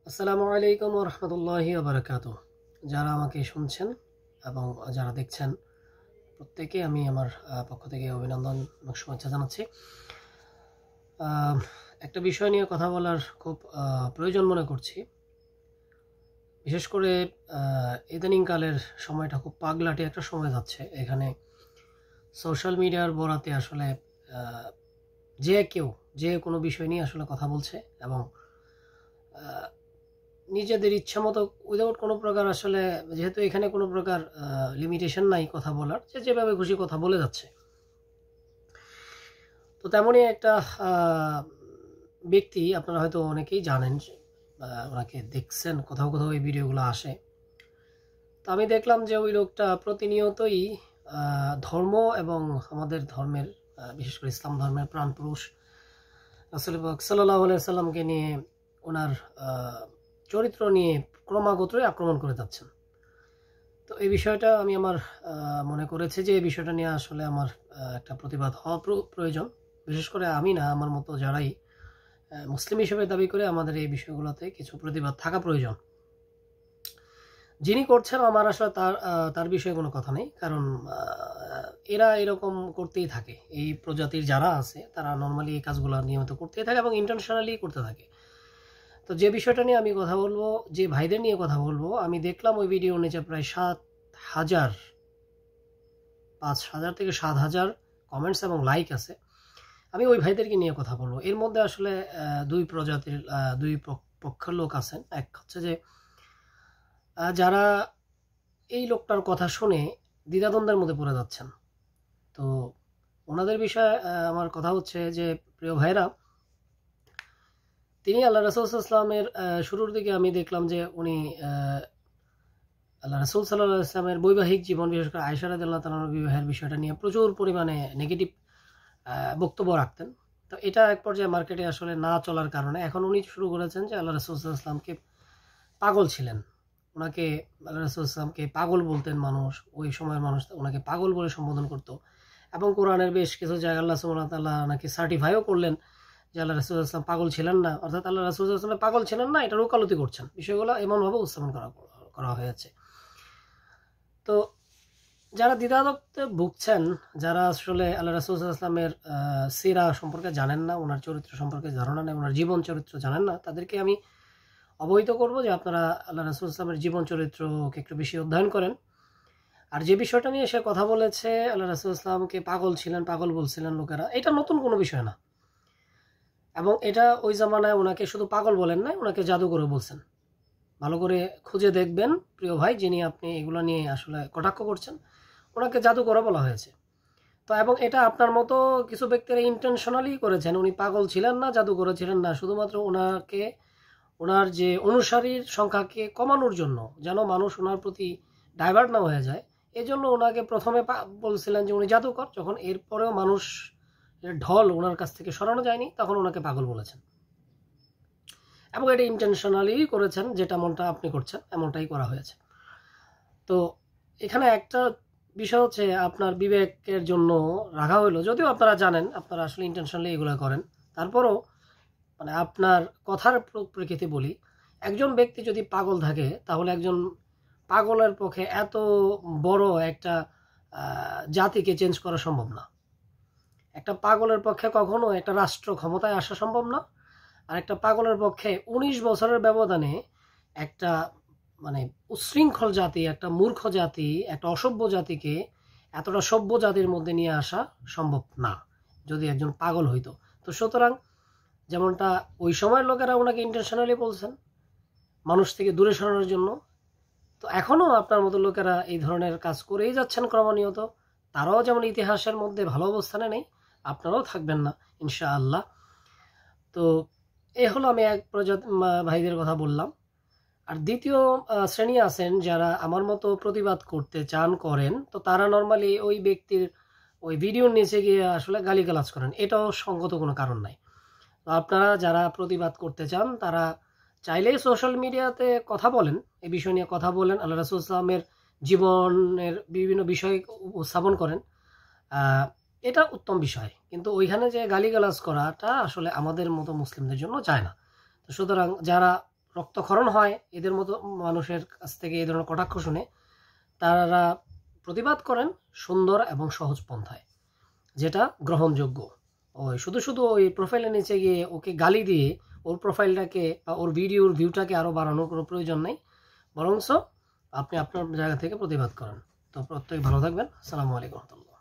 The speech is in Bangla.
আসসালামু আলাইকুম ওয়া রাহমাতুল্লাহি ওয়া বারাকাতুহু। যারা আমাকে শুনছেন এবং যারা দেখছেন প্রত্যেককে আমি আমার পক্ষ থেকে অভিনন্দন এবং শুভেচ্ছা জানাচ্ছি। একটা বিষয় নিয়ে কথা বলার খুব প্রয়োজন মনে করছি। বিশেষ করে ইদানিংকালের সময়টা খুব পাগলাটে একটা সময় যাচ্ছে। এখানে সোশ্যাল মিডিয়ার বরাতে আসলে যে কোনো বিষয় নিয়ে আসলে কথা বলছে এবং নিজেদের ইচ্ছা মতো উইদাউট কোনো প্রকার আসলে, যেহেতু এখানে কোনো প্রকার লিমিটেশন নাই কথা বলার, যেভাবে খুশি কথা বলে যাচ্ছে। তো তেমনই একটা ব্যক্তি, আপনারা হয়তো অনেকেই জানেন, ওনাকে দেখছেন, কোথাও কোথাও এই ভিডিওগুলো আসে। তো আমি দেখলাম যে ওই লোকটা প্রতিনিয়তই ধর্ম এবং আমাদের ধর্মের, বিশেষ করে ইসলাম ধর্মের প্রাণপুরুষ রাসূল পাক সাল্লাল্লাহু আলাইহি সাল্লামকে নিয়ে, ওনার চরিত্র নিয়ে ক্রমাগতই আক্রমণ করে যাচ্ছেন। তো এই বিষয়টা আমি আমার মনে করেছি যে এই বিষয়টা নিয়ে আসলে আমার একটা প্রতিবাদ হওয়া প্রয়োজন। বিশেষ করে আমি না, আমার মতো যারাই মুসলিম হিসেবে দাবি করে, আমাদের এই বিষয়গুলোতে কিছু প্রতিবাদ থাকা প্রয়োজন। যিনি করছেন আমার আসলে তার বিষয়ে কোনো কথা নেই, কারণ এরা এরকম করতেই থাকে। এই প্রজাতির যারা আছে তারা নর্মালি এই কাজগুলো নিয়মিত করতেই থাকে এবং ইন্টেনশনালি করতে থাকে। তো যে বিষয়টা নিয়ে আমি কথা বলবো, যে ভাইদের নিয়ে কথা বলবো, আমি দেখলাম ওই ভিডিওর নিচে প্রায় 5,000 থেকে 7,000 কমেন্টস এবং লাইক আছে। আমি ওই ভাইদেরকে নিয়ে কথা বলবো। এর মধ্যে আসলে দুই প্রজাতির, দুই পক্ষের লোক আছেন। এক হচ্ছে যে যারা এই লোকটার কথা শুনে দ্বিধাদ্বন্দ্বের মধ্যে পড়ে যাচ্ছেন। তো ওনাদের বিষয়ে আমার কথা হচ্ছে যে, প্রিয় ভাইরা, তিনি আল্লাহ রাসূল সাল্লাল্লাহু আলাইহি ওয়াসাল্লামের শুরুর দিকে আমি দেখলাম যে উনি আল্লাহ রাসূল সাল্লাল্লাহু আলাইহি ওয়াসাল্লামের বৈবাহিক জীবন, বিশেষ করে আয়েশা রাদিয়াল্লাহু তাআলার বিবাহের বিষয়টা নিয়ে প্রচুর পরিমাণে নেগেটিভ বক্তব্য রাখতেন। তো এটা এক পর্যায়ে মার্কেটে আসলে না চলার কারণে এখন উনি শুরু করেছেন যে আল্লাহ রাসূল সাল্লাল্লাহু আলাইহি ওয়াসাল্লামকে পাগল ছিলেন। ওনাকে আল্লাহ রাসূল সাল্লাল্লাহু আলাইহি ওয়াসাল্লামকে পাগল বলতেন মানুষ। ওই সময়ের মানুষ ওনাকে পাগল বলে সম্বোধন করত। এবং কোরআনের বেশ কিছু জায়গায় আল্লাহ সুবহানাহু ওয়া তাআলা ওনাকে সার্টিফাইও করলেন যে আল্লাহ রাসূল সাল্লাল্লাহু আলাইহি ওয়াসাল্লাম পাগল ছিলেন না, অর্থাৎ আল্লাহ রাসূল সাল্লাল্লাহু আলাইহি ওয়াসাল্লাম পাগল ছিলেন না, এটা ওকালতি করছেন। বিষয়গুলো এমনভাবে উপস্থাপন করা হয়েছে। তো যারা দ্বিধাদ্বন্দ্বে ভুগছেন, যারা আসলে আল্লাহ রাসূল সাল্লাল্লাহু আলাইহি ওয়াসাল্লামের সিরা সম্পর্কে জানেন না, ওনার চরিত্র সম্পর্কে ধারণা নেই, ওনার জীবন চরিত্র জানেন না, তাদেরকে আমি অবহিত করব যে আপনারা আল্লাহ রাসূল সাল্লাল্লাহু আলাইহি ওয়াসাল্লামের জীবন চরিত্রকে একটু বেশি অধ্যয়ন করেন। আর যে বিষয়টা নিয়ে সে কথা বলেছে, আল্লাহ রাসূল সাল্লাল্লাহু আলাইহি ওয়াসাল্লামকে পাগল বলছিলেন লোকেরা, এটা নতুন কোনো বিষয় না। এবং এটা ওই জামানায় ওনাকে শুধু পাগল বলেন নাই, ওনাকে জাদুকরও বলছেন। ভালো করে খুঁজে দেখবেন প্রিয় ভাই, যিনি আপনি এগুলো নিয়ে আসলে কটাক্ষ করছেন, ওনাকে জাদুকরও বলা হয়েছে। তো এবং এটা আপনার মতো কিছু ব্যক্তিরা ইন্টেনশনালি করেছেন। উনি পাগল ছিলেন না, জাদুকর ছিলেন না, শুধুমাত্র ওনার যে অনুসারীর সংখ্যাকে কমানোর জন্য, যেন মানুষ ওনার প্রতি ডাইভার্ট না হয়ে যায়, এই জন্য ওনাকে প্রথমে বলছিলেন যে উনি জাদুকর। যখন এরপরেও মানুষ ঢল ওনার কাছ থেকে সরানো যায়নি, তখন ওনাকে পাগল বলেছেন। এবং এটা ইন্টেনশনালি করেছেন, যেটা মনটা আপনি করছেন এমনটাই করা হয়েছে। তো এখানে একটা বিষয় হচ্ছে, আপনার বিবেকের জন্য রাখা হইলো, যদিও আপনারা জানেন আপনারা আসলে ইন্টেনশনালি এগুলো করেন, তারপরও মানে আপনার কথার প্রকৃতি বলি, একজন ব্যক্তি যদি পাগল থাকে, তাহলে একজন পাগলের পক্ষে এত বড় একটা জাতিকে চেঞ্জ করা সম্ভব না। একটা পাগলের পক্ষে কখনো একটা রাষ্ট্র ক্ষমতায় আসা সম্ভব না। আর একটা পাগলের পক্ষে 19 বছরের ব্যবধানে একটা মানে উচ্ছৃঙ্খল জাতি, একটা মূর্খ জাতি, একটা অসভ্য জাতিকে এতটা সভ্য জাতির মধ্যে নিয়ে আসা সম্ভব না যদি একজন পাগল হইতো। তো সুতরাং যেমনটা ওই সময়ের লোকেরা ওনাকে ইন্টেনশনালি বলছেন মানুষ থেকে দূরে সরানোর জন্য, তো এখনও আপনার মতো লোকেরা এই ধরনের কাজ করেই যাচ্ছেন ক্রমানিয়ত। তারাও যেমন ইতিহাসের মধ্যে ভালো অবস্থানে নেই, আপনারাও থাকবেন না ইনশাআল্লাহ। তো এ হলো আমি এক ভাইদের কথা বললাম। আর দ্বিতীয় শ্রেণী আছেন যারা আমার মতো প্রতিবাদ করতে চান, করেন, তো তারা নর্মালি ওই ব্যক্তির ওই ভিডিওর নিচে গিয়ে আসলে গালিগালাজ করেন। এটাও সঙ্গত কোনো কারণ নাই। তো আপনারা যারা প্রতিবাদ করতে চান, তারা চাইলেই সোশ্যাল মিডিয়াতে কথা বলেন, এই বিষয় নিয়ে কথা বলেন, আল্লাহ রাসূল সাল্লাল্লাহু আলাইহি ওয়াসাল্লামের জীবনের বিভিন্ন বিষয় উপস্থাপন করেন, এটা উত্তম বিষয়। কিন্তু ওইখানে যে গালিগালাজ করাটা আসলে আমাদের মতো মুসলিমদের জন্য চায় না। তো সুতরাং যারা রক্তক্ষরণ হয় এদের মতো মানুষের কাছ থেকে এই ধরনের কটাক্ষ শুনে, তারা প্রতিবাদ করেন সুন্দর এবং সহজ পন্থায়, যেটা গ্রহণযোগ্য। ওই শুধু শুধু ওই প্রোফাইলের নিচে গিয়ে ওকে গালি দিয়ে ওর প্রোফাইলটাকে বা ওর ভিডিওর ভিউটাকে আরও বাড়ানোর কোনো প্রয়োজন নেই, বরঞ্চ আপনি আপনার জায়গা থেকে প্রতিবাদ করেন। তো প্রত্যেক ভালো থাকবেন। আসসালামু আলাইকুম রহমতুল্লাহ।